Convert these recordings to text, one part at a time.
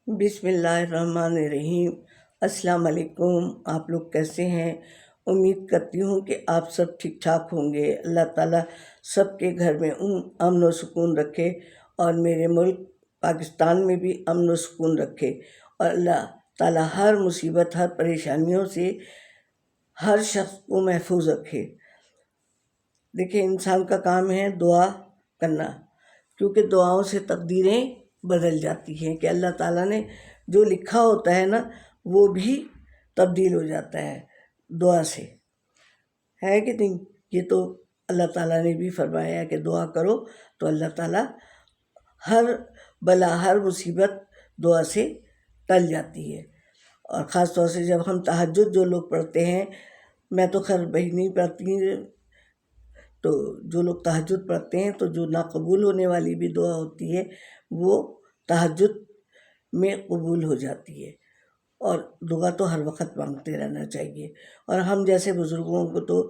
बिस्मिल्लाहिर्रहमानिर्रहीम। अस्सलाम वालेकुम। आप लोग कैसे हैं? उम्मीद करती हूँ कि आप सब ठीक ठाक होंगे। अल्लाह ताला सबके घर में अमन व सुकून रखे और मेरे मुल्क पाकिस्तान में भी अमन व सुकून रखे और अल्लाह ताला हर मुसीबत, हर परेशानियों से हर शख्स को महफूज रखे। देखिए, इंसान का काम है दुआ करना, क्योंकि दुआओं से तकदीरें बदल जाती हैं कि अल्लाह ताला ने जो लिखा होता है ना, वो भी तब्दील हो जाता है दुआ से, है कि नहीं? ये तो अल्लाह ताला ने भी फरमाया है कि दुआ करो तो अल्लाह ताला हर बला, हर मुसीबत दुआ से टल जाती है। और ख़ास तौर से जब हम तहज्जुद जो लोग पढ़ते हैं, मैं तो खैर वही नहीं पढ़ती, तो जो लोग तहज्जुद पढ़ते हैं तो जो नाकबूल होने वाली भी दुआ होती है वो तहज्जुद में कबूल हो जाती है। और दुआ तो हर वक्त मांगते रहना चाहिए। और हम जैसे बुज़ुर्गों को तो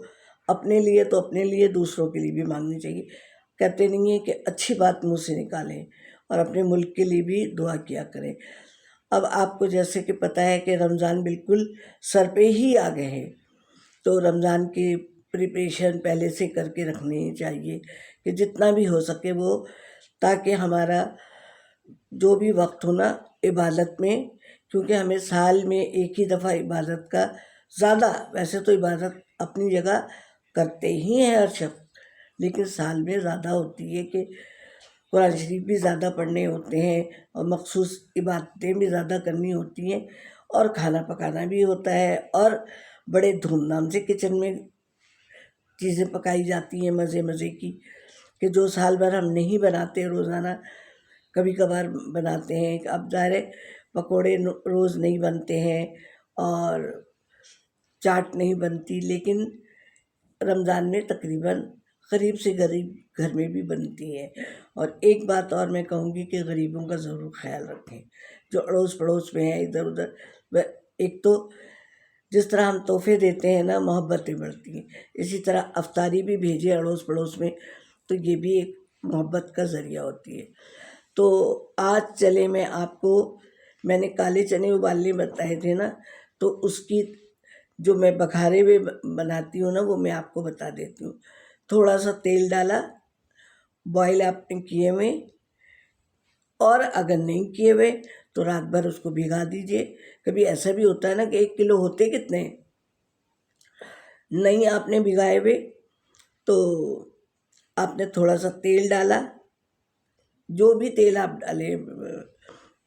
अपने लिए दूसरों के लिए भी मांगनी चाहिए। कहते नहीं है कि अच्छी बात मुँह से निकालें और अपने मुल्क के लिए भी दुआ किया करें। अब आपको जैसे कि पता है कि रमज़ान बिल्कुल सर पे ही आ गए हैं, तो रमज़ान की प्रिपरेशन पहले से करके रखनी चाहिए कि जितना भी हो सके वो, ताकि हमारा जो भी वक्त हो ना इबादत में, क्योंकि हमें साल में एक ही दफ़ा इबादत का ज़्यादा, वैसे तो इबादत अपनी जगह करते ही हैं हर शख्स, लेकिन साल में ज़्यादा होती है कि कुरान शरीफ भी ज़्यादा पढ़ने होते हैं और मखसूस इबादतें भी ज़्यादा करनी होती हैं और खाना पकाना भी होता है और बड़े धूमधाम से किचन में चीज़ें पकाई जाती हैं मज़े मज़े की, कि जो साल भर हम नहीं बनाते रोज़ाना, कभी कभार बनाते हैं। अब ज़ाहिर है पकोड़े रोज़ नहीं बनते हैं और चाट नहीं बनती, लेकिन रमज़ान में तकरीबन गरीब से गरीब घर में भी बनती है। और एक बात और मैं कहूँगी कि गरीबों का ज़रूर ख्याल रखें, जो अड़ोस पड़ोस में है इधर उधर। वह एक तो जिस तरह हम तोहफे देते हैं ना, मोहब्बतें बढ़ती हैं, इसी तरह अफ्तारी भी भेजें अड़ोस पड़ोस में, तो ये भी एक मोहब्बत का ज़रिया होती है। तो आज चले मैं आपको, मैंने काले चने उबालने बताए थे ना, तो उसकी जो मैं बघारे हुए बनाती हूँ ना, वो मैं आपको बता देती हूँ। थोड़ा सा तेल डाला, बॉयल आपने किए हुए, और अगर नहीं किए हुए तो रात भर उसको भिगा दीजिए। कभी ऐसा भी होता है ना कि 1 किलो होते कितने, नहीं आपने भिगाए हुए, तो आपने थोड़ा सा तेल डाला, जो भी तेल आप डालें,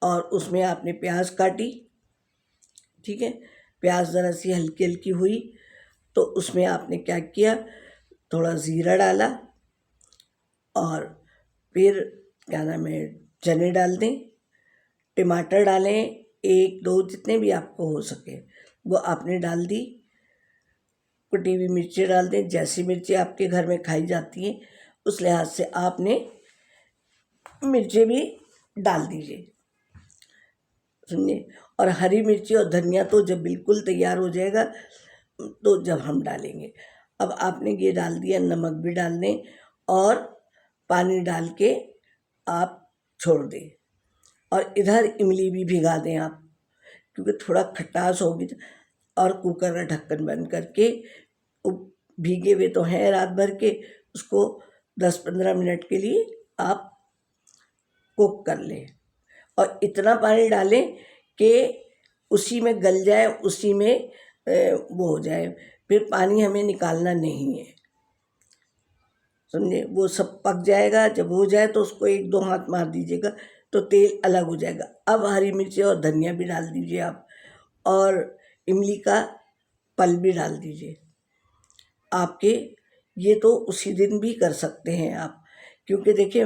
और उसमें आपने प्याज काटी, ठीक है। प्याज ज़रा सी हल्की हल्की हुई तो उसमें आपने क्या किया, थोड़ा ज़ीरा डाला और फिर क्या नाम है, चने डाल दें, टमाटर डालें, 1 2 जितने भी आपको हो सके वो आपने डाल दी। कुटी हुई मिर्ची डाल दें, जैसी मिर्ची आपके घर में खाई जाती हैं उस लिहाज से आपने मिर्ची भी डाल दीजिए, सुनिए। और हरी मिर्ची और धनिया तो जब बिल्कुल तैयार हो जाएगा तो जब हम डालेंगे। अब आपने ये डाल दिया, नमक भी डाल दें और पानी डाल के आप छोड़ दें। और इधर इमली भी भिगा दें आप, क्योंकि थोड़ा खटास होगी। और कुकर का ढक्कन बंद करके, भीगे हुए तो हैं रात भर के, उसको 10-15 मिनट के लिए आप कुक कर लें। और इतना पानी डालें कि उसी में गल जाए, उसी में वो हो जाए, फिर पानी हमें निकालना नहीं है, समझे। वो सब पक जाएगा, जब हो जाए तो उसको 1-2 हाथ मार दीजिएगा तो तेल अलग हो जाएगा। अब हरी मिर्ची और धनिया भी डाल दीजिए आप, और इमली का पल भी डाल दीजिए। आपके ये तो उसी दिन भी कर सकते हैं आप, क्योंकि देखिए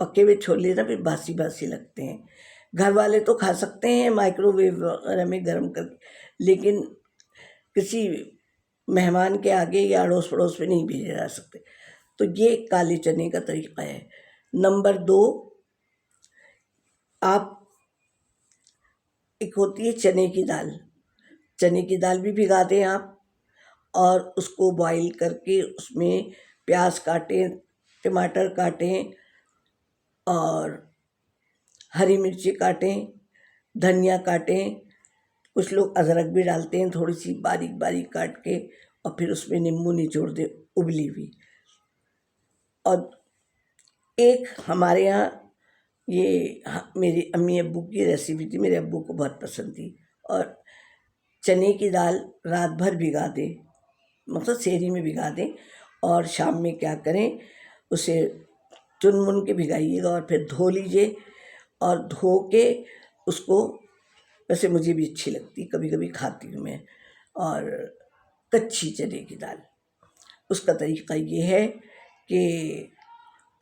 पके हुए छोले ना फिर बासी बासी लगते हैं। घर वाले तो खा सकते हैं माइक्रोवेव वगैरह में गर्म करके, लेकिन किसी मेहमान के आगे या अड़ोस पड़ोस में नहीं भेजे जा सकते। तो ये काले चने का तरीका है। नंबर 2, आप, एक होती है चने की दाल, चने की दाल भी भिगा दें आप और उसको बॉईल करके उसमें प्याज काटें, टमाटर काटें और हरी मिर्ची काटें धनिया काटें, कुछ लोग अदरक भी डालते हैं थोड़ी सी बारीक बारीक काट के, और फिर उसमें नींबू निचोड़ दें उबली हुई। और एक हमारे यहाँ ये मेरी अम्मी अब्बू की रेसिपी थी, मेरे अब्बू को बहुत पसंद थी। और चने की दाल रात भर भिगा दें, मतलब सेरी में भिगा दें, और शाम में क्या करें, उसे चुन मुन के भिगाइएगा और फिर धो लीजिए। और धो के उसको, वैसे मुझे भी अच्छी लगती, कभी कभी खाती हूँ मैं। और कच्ची चने की दाल, उसका तरीका ये है कि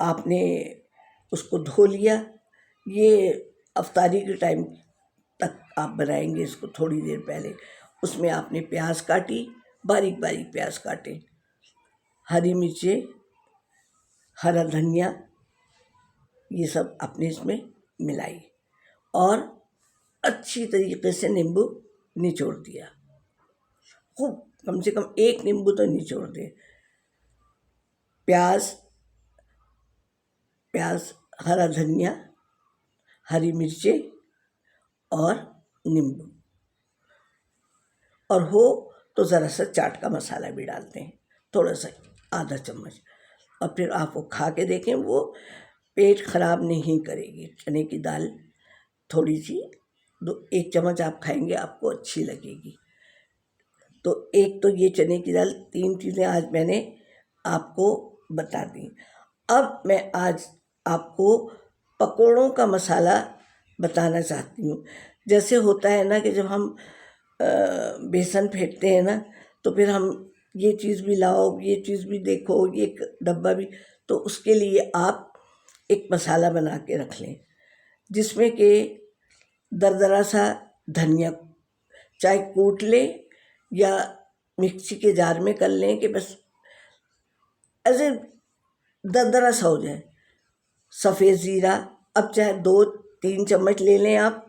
आपने उसको धो लिया, ये अफ्तारी के टाइम तक आप बनाएंगे इसको, थोड़ी देर पहले उसमें आपने प्याज काटी, बारीक बारीक प्याज काटे, हरी मिर्चें, हरा धनिया, ये सब आपने इसमें मिलाई, और अच्छी तरीके से नींबू निचोड़ दिया, खूब, कम से कम एक नींबू तो निचोड़ दे। प्याज, हरा धनिया, हरी मिर्चें और नींबू, और हो तो ज़रा सा चाट का मसाला भी डालते हैं, थोड़ा सा, आधा चम्मच। और फिर आप वो खा के देखें, वो पेट खराब नहीं करेगी। चने की दाल थोड़ी सी, 1 चम्मच आप खाएंगे, आपको अच्छी लगेगी। तो एक तो ये चने की दाल, 3 चीज़ें आज मैंने आपको बता दी। अब मैं आज आपको पकोड़ों का मसाला बताना चाहती हूँ। जैसे होता है ना कि जब हम बेसन फेंटते हैं ना, तो फिर हम ये चीज़ भी लाओ, ये चीज़ भी देखो, ये डब्बा भी, तो उसके लिए आप एक मसाला बना के रख लें, जिसमें कि दरदरा सा धनिया, चाहे कूट लें या मिक्सी के जार में कर लें, कि बस ऐसे दरदरा सा हो जाए। सफ़ेद ज़ीरा, अब चाहे 2-3 चम्मच ले लें आप,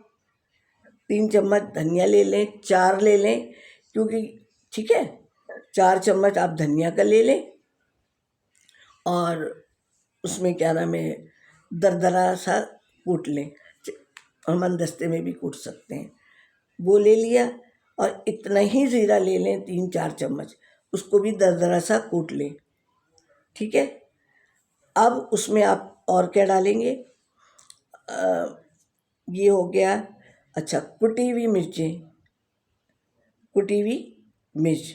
3 चम्मच धनिया ले लें, 4 ले लें, क्योंकि ठीक है, 4 चम्मच आप धनिया का ले लें, और उसमें क्या नाम है, दरदरा सा कूट लें, हम दस्ते में भी कूट सकते हैं, वो ले लिया। और इतना ही ज़ीरा ले लें, 3-4 चम्मच, उसको भी दरदरा सा कूट लें, ठीक है। अब उसमें आप और क्या डालेंगे, ये हो गया। अच्छा, कुटी हुई मिर्च,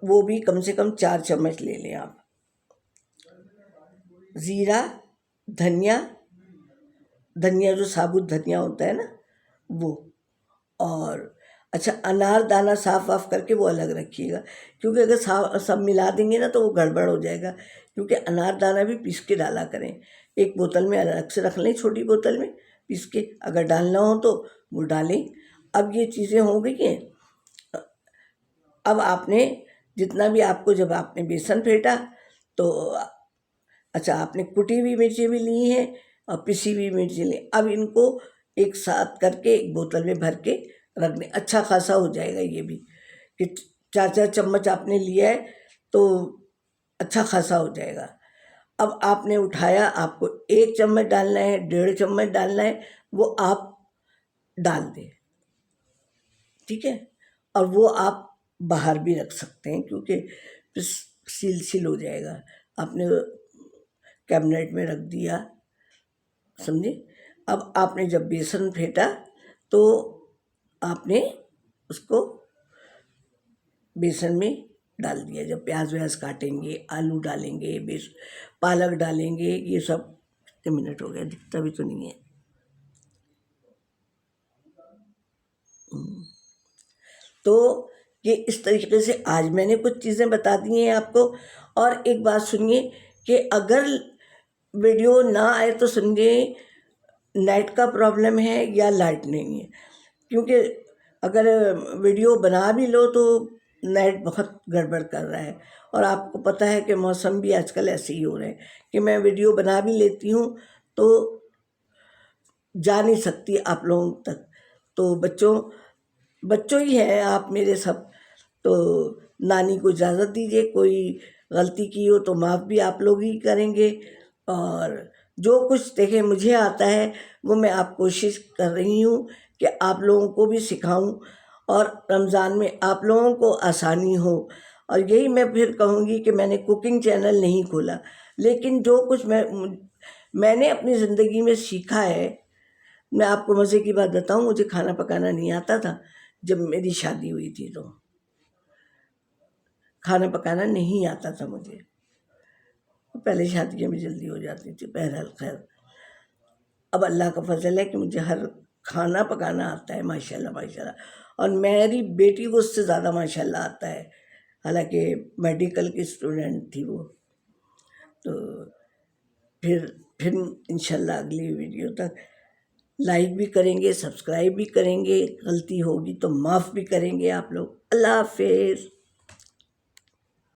वो भी कम से कम 4 चम्मच ले लें आप। ज़ीरा, धनिया जो साबुत धनिया होता है ना, वो। और अच्छा, अनार दाना साफ़ वाफ करके वो अलग रखिएगा, क्योंकि अगर सब मिला देंगे ना तो वो गड़बड़ हो जाएगा, क्योंकि अनार दाना भी पीस के डाला करें। एक बोतल में अलग से रख लें, छोटी बोतल में पीस के, अगर डालना हो तो वो डालें। अब ये चीज़ें हो गई हैं। अब आपने जितना भी आपको, जब आपने बेसन फेंटा तो अच्छा, आपने कुटी हुई मिर्चें भी ली हैं और पिसी हुई मिर्चें ली। अब इनको एक साथ करके एक बोतल में भर के रख दें, अच्छा खासा हो जाएगा ये भी, कि 4-4 चम्मच आपने लिया है तो अच्छा खासा हो जाएगा। अब आपने उठाया, आपको 1 चम्मच डालना है, 1.5 चम्मच डालना है, वो आप डाल दें, ठीक है। और वो आप बाहर भी रख सकते हैं, क्योंकि सील हो जाएगा। आपने कैबिनेट में रख दिया, समझे। अब आपने जब बेसन फेंटा तो आपने उसको बेसन में डाल दिया। जब प्याज व्याज काटेंगे, आलू डालेंगे, पालक डालेंगे, ये सब। कितने मिनट हो गया, दिखता भी तो नहीं है। तो ये इस तरीके से आज मैंने कुछ चीज़ें बता दी हैं आपको। और एक बात सुनिए, कि अगर वीडियो ना आए तो समझिए नेट का प्रॉब्लम है या लाइट नहीं है, क्योंकि अगर वीडियो बना भी लो तो नेट बहुत गड़बड़ कर रहा है। और आपको पता है कि मौसम भी आजकल ऐसे ही हो रहे हैं, कि मैं वीडियो बना भी लेती हूँ तो जा नहीं सकती आप लोगों तक। तो बच्चों ही हैं आप मेरे सब, तो नानी को इजाज़त दीजिए। कोई गलती की हो तो माफ़ भी आप लोग ही करेंगे, और जो कुछ देखें मुझे आता है वो मैं आप कोशिश कर रही हूँ कि आप लोगों को भी सिखाऊं और रमज़ान में आप लोगों को आसानी हो। और यही मैं फिर कहूँगी कि मैंने कुकिंग चैनल नहीं खोला, लेकिन जो कुछ मैंने अपनी ज़िंदगी में सीखा है, मैं आपको मज़े की बात बताऊं, मुझे खाना पकाना नहीं आता था। जब मेरी शादी हुई थी तो खाना पकाना नहीं आता था मुझे। पहले शादियाँ भी जल्दी हो जाती थी। बहरहाल खैर, अब अल्लाह का फजल है कि मुझे हर खाना पकाना आता है माशाल्लाह माशाल्लाह। और मेरी बेटी को उससे ज़्यादा माशाल्लाह आता है, हालांकि मेडिकल की स्टूडेंट थी वो। तो फिर इंशाल्लाह अगली वीडियो तक लाइक भी करेंगे, सब्सक्राइब भी करेंगे, गलती होगी तो माफ़ भी करेंगे आप लोग। अल्लाह हाफिज़।